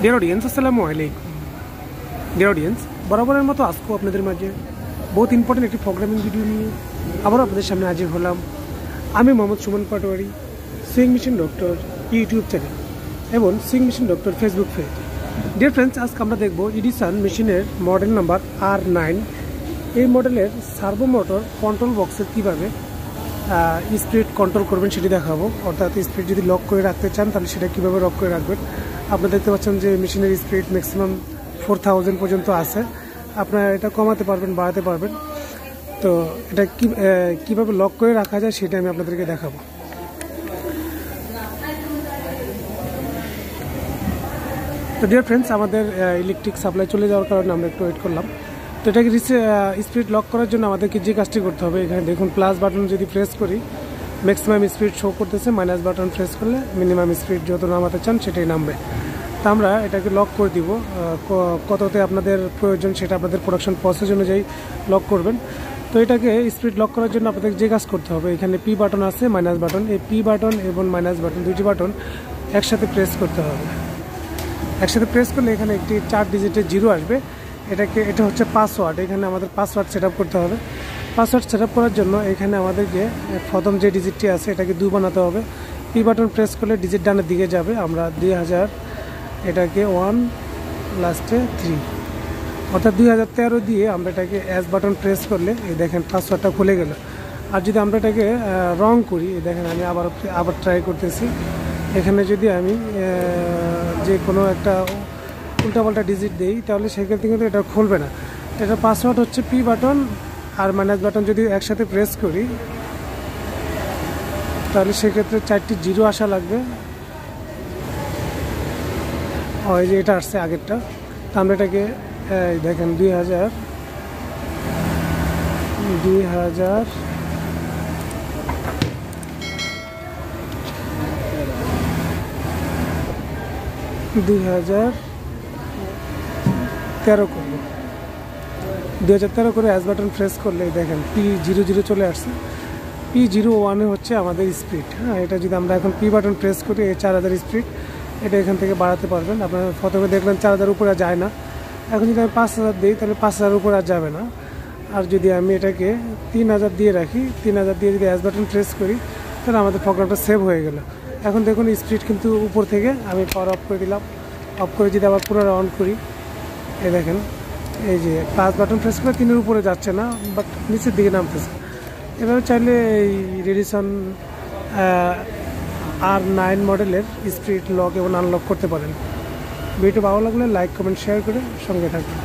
Dear audience, আসসালামু আলাইকুম। Dear audience, বরাবরের মতো আজকেও আপনাদের মাঝে বহুত ইম্পর্টেন্ট একটি প্রোগ্রামিং ভিডিও নিয়ে আবারও আপনাদের সামনে হাজির হলাম। আমি Mohammad Suman Patwari, sewing machine doctor YouTube channel এবং sewing machine doctor Facebook page. Dear friends, আজকে আমরা দেখব এডিসন মেশিনের মডেল নাম্বার R9। এই মডেলের সার্ভো মোটর কন্ট্রোল বক্সের কীভাবে স্পিড কন্ট্রোল করবেন সেটি দেখাবো। অর্থাৎ স্পিড যদি লক করে রাখতে চান তাহলে সেটা কীভাবে লক করে রাখবেন। আপনারা দেখতে পাচ্ছেন যে মেশিনের স্পিড ম্যাক্সিমাম 4000 পর্যন্ত আছে। আপনারা এটা কমাতে পারবেন, বাড়াতে পারবেন। তো এটা কীভাবে লক করে রাখা যায় সেটা আমি আপনাদেরকে দেখাবো। তো ডিয়ার ফ্রেন্ডস, আমাদের ইলেকট্রিক সাপ্লাই চলে যাওয়ার কারণে আমরা একটু ওয়েট করলাম। তো এটাকে স্পিড লক করার জন্য আমাদেরকে যে কাজটি করতে হবে, এখানে দেখুন প্লাস বাটন যদি প্রেস করি ম্যাক্সিমাম স্পিড শো করতেছে, মাইনাস বাটন প্রেস করলে মিনিমাম স্পিড যত নামাতে চান সেটাই নামবে। তো আমরা এটাকে লক করে দিব। কততে আপনাদের প্রয়োজন সেটা আপনাদের প্রোডাকশন প্রসেস অনুযায়ী লক করবেন। তো এটাকে স্পিড লক করার জন্য আপনাদের যে কাজ করতে হবে, এখানে পি বাটন আছে, মাইনাস বাটন। এই পি বাটন এবং মাইনাস বাটন দুইটি বাটন একসাথে প্রেস করতে হবে। একসাথে প্রেস করলে এখানে একটি 4 ডিজিটের জিরো আসবে। এটা হচ্ছে পাসওয়ার্ড। এখানে আমাদের পাসওয়ার্ড সেট করতে হবে। পাসওয়ার্ড সেট করার জন্য এখানে আমাদেরকে প্রথম যে ডিজিটটি আছে এটাকে 2 বানাতে হবে। পি বাটন প্রেস করলে ডিজিট ডানের দিকে যাবে। আমরা 2000, এটাকে 1, লাস্টে 3, অর্থাৎ 2013 দিয়ে আমরা এটাকে এস বাটন প্রেস করলে এই দেখেন পাসওয়ার্ডটা খুলে গেল। আর যদি আমরা এটাকে রং করি, দেখেন আমি আবার ট্রাই করতেছি। এখানে যদি আমি যে কোনো একটা উল্টাপাল্টা ডিজিট দিই তাহলে সেক্ষেত্রে কিন্তু এটা খুলবে না। এটা পাসওয়ার্ড হচ্ছে পি বাটন আর মাইনাস বাটন যদি একসাথে প্রেস করি তাহলে সেক্ষেত্রে 4টি জিরো আসা লাগবে। ওই যে এটা আসছে আগেরটা। তো আমরা এটাকে দেখেন 2000 2013 করব। 2013 করে অ্যাস বাটন প্রেস করলে দেখেন P00 চলে আসছে। P01 হচ্ছে আমাদের স্পিড। হ্যাঁ, এটা যদি আমরা এখন পি বাটন প্রেস করি, এই 4000 স্পিড এটা এখান থেকে বাড়াতে পারবেন। আপনারা প্রথমে দেখলেন 4000 উপরে যায় না। এখন যদি আমি 5000 দিই তাহলে 5000 উপরে আর যাবে না। আর যদি আমি এটাকে 3000 দিয়ে রাখি, 3000 দিয়ে যদি অ্যাস বাটন প্রেস করি তাহলে আমাদের প্রোগ্রামটা সেভ হয়ে গেল। এখন দেখুন স্পিড কিন্তু উপর থেকে আমি পাওয়ার অফ করে দিলাম। অফ করে যদি আবার পুনরায় অন করি, এই দেখেন এই যে 5 বাটন প্রেস করে 3-এর উপরে যাচ্ছে না, বাট নিচের দিকে নামতেছে। এভাবে চাইলে এই এডিসন R9 মডেলের স্পিড লক এবং আনলক করতে পারেন। ভিডিও ভালো লাগলে লাইক, কমেন্ট, শেয়ার করে সঙ্গে থাকবেন।